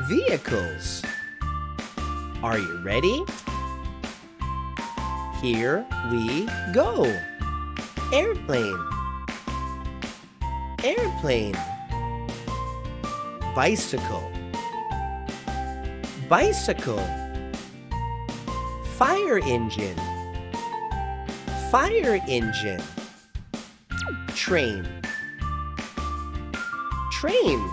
Vehicles. Are you ready? Here we go. Airplane. Airplane. Bicycle. Bicycle. Fire engine. Fire engine. Train. Train.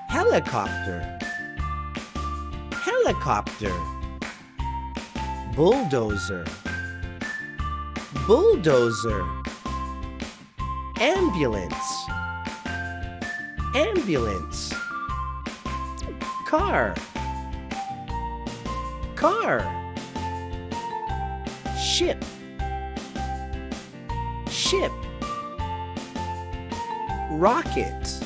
Helicopter. Helicopter. Bulldozer. Bulldozer. Ambulance. Ambulance. Car. Car. Ship. Ship. Rocket.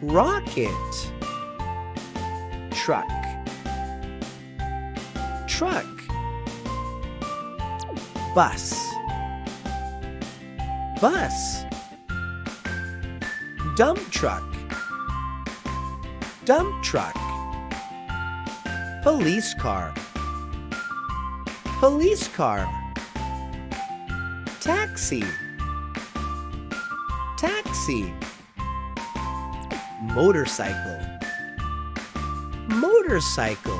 Rocket. Truck. Truck. Bus. Bus. Dump truck. Dump truck. Police car. Police car. Taxi. Taxi. Motorcycle. Motorcycle.